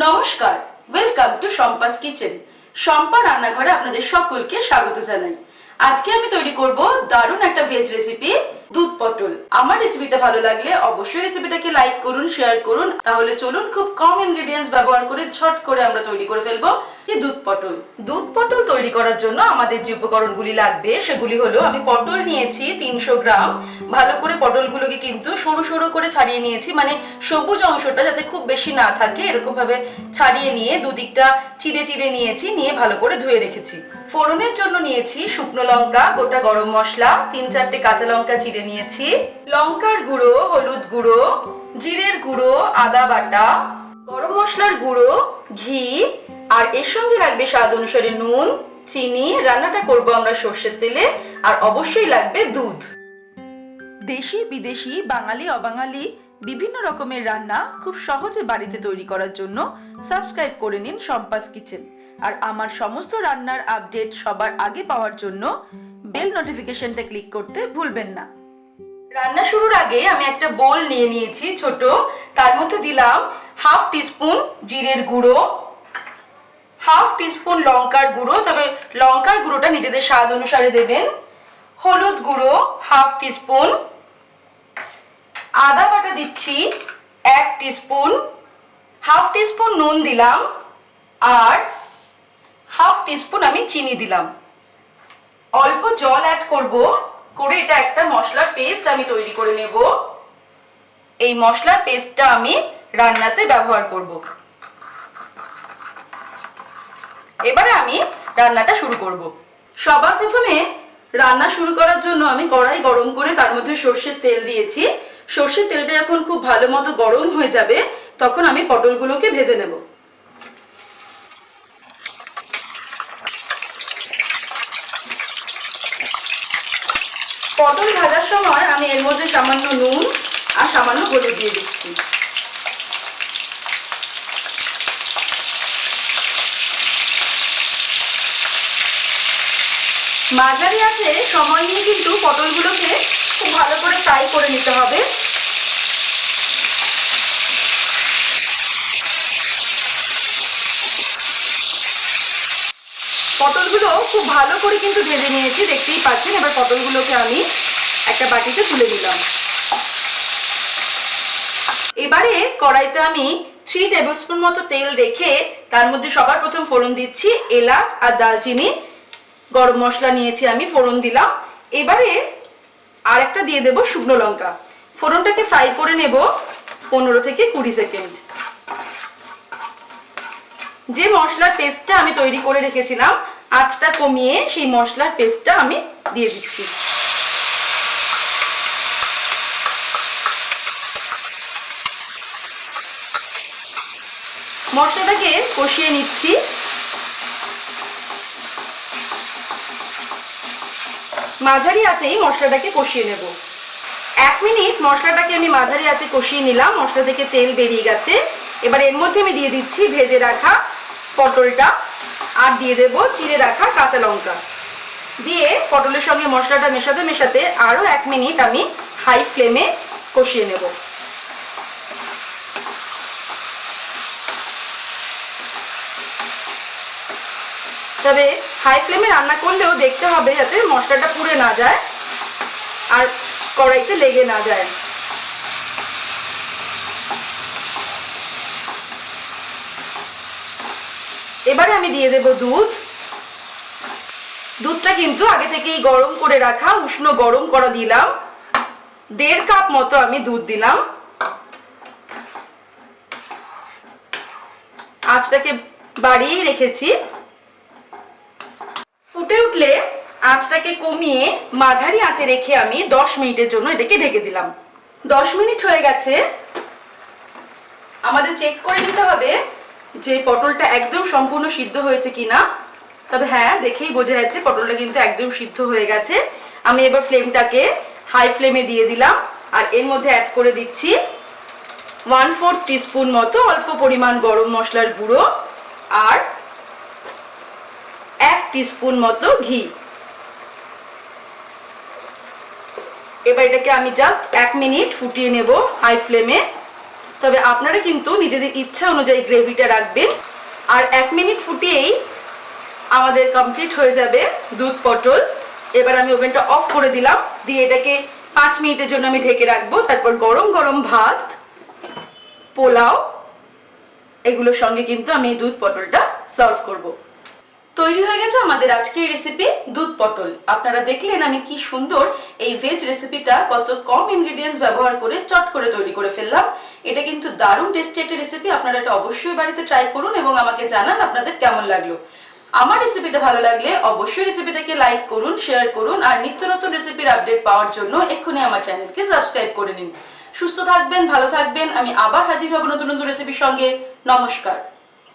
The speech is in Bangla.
নমস্কার, welcome to Shampa's kitchen. Shampa রান্নাঘরে আপনাদের সকলকে স্বাগত জানাই। আজকে আমি তৈরি করব দারুণ একটা ভেজ রেসিপি, দুধ পটল। আমার রেসিপিটা ভালো লাগলে অবশ্যই রেসিপিটাকে লাইক করুন, শেয়ার করুন। তাহলে চলুন খুব কম ইনগ্রেডিয়েন্টস ব্যবহার করে ঝট করে আমরা তৈরি করে ফেলবো এই দুধ পটল। দুধ পটল তৈরি করার জন্য আমাদের যে উপকরণগুলি লাগবে সেগুলি হলো, আমি পটল নিয়েছি 300 গ্রাম। ভালো করে পটলগুলোকে কিন্তু সরু সরু করে ছাড়িয়ে নিয়েছি, মানে সবুজ অংশটা যাতে খুব বেশি না থাকে এরকম ভাবে ছাড়িয়ে নিয়ে দুদিকটা চিড়ে চিড়ে নিয়েছি, নিয়ে ভালো করে ধুয়ে রেখেছি। ফোড়নের জন্য নিয়েছি শুকনো লঙ্কা, গোটা গরম মশলা, 3-4টে কাঁচা লঙ্কা চিড়ে নিয়েছি, লঙ্কার গুঁড়ো, হলুদ গুঁড়ো, জিরের গুঁড়ো, আদা বাটা, গরম মশলার গুঁড়ো, ঘি, আর এর সঙ্গে লাগবে স্বাদ অনুসারে নুন, চিনি। রান্নাটা করব আমরা সর্ষের তেলে, আর অবশ্যই লাগবে দুধ। দেশি বিদেশি বাঙালি অবাঙালি বিভিন্ন রকমের রান্না খুব সহজে বাড়িতে তৈরি করার জন্য সাবস্ক্রাইব করে নিন শম্পাস কিচেন। আর আমার সমস্ত রান্নার আপডেট সবার আগে পাওয়ার জন্য বেল নোটিফিকেশনটা ক্লিক করতে ভুলবেন না। রান্না শুরুর আগে আমি একটা বোল নিয়ে নিয়েছি ছোট, তার মধ্যে দিলাম হাফ টিস্পুন জিরের গুঁড়ো, হাফ টিস্পুন লঙ্কার গুঁড়ো, তবে লঙ্কার গুঁড়োটা নিজেদের স্বাদ অনুসারে দেবেন, হলুদ গুঁড়ো হাফ টিস্পুন, আদা বাটা দিচ্ছি 1 টিস্পুন, হাফ টিস্পুন নুন দিলাম, আর হাফ টিস্পুন আমি চিনি দিলাম। অল্প জল অ্যাড করব, করে এটা একটা মশলার পেস্ট আমি তৈরি করে নেব। এই মশলার পেস্টটা আমি রান্নাতে ব্যবহার করব। এবারে আমি রান্নাটা শুরু করব। সবার প্রথমে রান্না শুরু করার জন্য আমি কড়াই গরম করে তার মধ্যে সর্ষের তেল দিয়েছি। সর্ষের তেলটা যখন খুব ভালো মতো গরম হয়ে যাবে তখন আমি পটলগুলোকে ভেজে নেব। পটল ভাজার সময় আমি এর মধ্যে সামান্য নুন আর সামান্য হলুদ দিয়ে দিচ্ছি। মাঝারি আঁচে সময় নিয়ে কিন্তু পটলগুলোকে খুব ভালো করে ফ্রাই করে নিতে হবে। পটলগুলো খুব ভালো করে কিন্তু ভেজে নিয়েছি, দেখতেই পাচ্ছেন। এবার পটলগুলোকে আমি একটা বাটিতে তুলে নিলাম। এবারে কড়াইতে আমি 3 টেবিলস্পুন মতো তেল রেখে তার মধ্যে সবার প্রথম ফোড়ন দিচ্ছি এলাচ আর দালচিনি, গরম মশলা নিয়েছি আমি, ফোড়ন দিলাম। এবারে আর একটা দিয়ে দেব শুকনো লঙ্কা। ফোড়নটাকে ফ্রাই করে নেব 15 থেকে 20 সেকেন্ড। যে মশলার পেস্টটা আমি তৈরি করে রেখেছিলাম, আঁচটা কমিয়ে সেই মশলার পেস্টটা আমি দিয়ে দিচ্ছি। মশলাটাকে কষিয়ে নিচ্ছি। মাঝারি আঁচেই মশলাটাকে কষিয়ে নেব। 1 মিনিট মশলাটাকে আমি মাঝারি আঁচে কষিয়ে নিলাম। মশলা থেকে তেল বেরিয়ে গেছে। এবার এর মধ্যে আমি দিয়ে দিচ্ছি ভেজে রাখা পটলটা, আর দিয়ে দেব চিড়ে রাখা কাঁচা লঙ্কা। দিয়ে পটলের সঙ্গে মশলাটা মেশাতে মেশাতে আরো 1 মিনিট আমি হাই ফ্লেমে কষিয়ে নেব। তবে হাই ফ্লেমে রান্না করলেও দেখতে হবে যাতে মশলাটা পুড়ে না যায় আর কড়াইতে লেগে না যায়। এবারে আমি দিয়ে দেব দুধ। দুধটা কিন্তু আগে থেকেই গরম করে রাখা, উষ্ণ গরম করা দিলাম। 1.5 কাপ মতো আমি দুধ দিলাম। আঁচটাকে বাড়িয়ে রেখেছি। ফুটে উঠলে আঁচটাকে কমিয়ে মাঝারি আঁচে রেখে আমি 10 মিনিটের জন্য এটাকে ঢেকে দিলাম। 10 মিনিট হয়ে গেছে। আমাদের চেক করে নিতে হবে যে পটলটা একদম সম্পূর্ণ সিদ্ধ হয়েছে কিনা। তবে হ্যাঁ, দেখেই বোঝা যাচ্ছে পটলটা কিন্তু একদম সিদ্ধ হয়ে গেছে। আমি এবার ফ্লেমটাকে হাই ফ্লেমে দিয়ে দিলাম, আর এর মধ্যে অ্যাড করে দিচ্ছি 1/4 টিস্পুন মতো অল্প পরিমাণ গরম মশলার গুঁড়ো, আর 1 টিস্পুন মতো ঘি। এবার এটাকে আমি জাস্ট 1 মিনিট ফুটিয়ে নেব হাই ফ্লেমে। তবে আপনারা কিন্তু নিজেদের ইচ্ছা অনুযায়ী গ্রেভিটা রাখবেন। আর 1 মিনিট ফুটিয়েই আমাদের কমপ্লিট হয়ে যাবে দুধ পটল। এবার আমি ওভেনটা অফ করে দিলাম, দিয়ে এটাকে 5 মিনিটের জন্য আমি ঢেকে রাখবো। তারপর গরম গরম ভাত, পোলাও এগুলোর সঙ্গে কিন্তু আমি এই দুধ পটলটা সার্ভ করব। তৈরি হয়ে গেছে আমাদের আজকের রেসিপি দুধ পটল। আপনারা দেখলেন আমি কি সুন্দর এই ভেজ রেসিপিটা কত কম ইনগ্রেডিয়েন্টস ব্যবহার করে চট করে তৈরি করে ফেললাম। এটা কিন্তু দারুণ টেস্টি একটা রেসিপি। আপনারা এটা অবশ্যই বাড়িতে ট্রাই করুন এবং আমাকে জানান আপনাদের কেমন লাগলো। আমার রেসিপিটা ভালো লাগলে অবশ্যই রেসিপিটাকে লাইক করুন, শেয়ার করুন, আর নিত্য নতুন রেসিপির আপডেট পাওয়ার জন্য এক্ষুনি আমার চ্যানেলকে সাবস্ক্রাইব করে নিন। সুস্থ থাকবেন, ভালো থাকবেন। আমি আবার হাজির হব নতুন নতুন রেসিপির সঙ্গে। নমস্কার।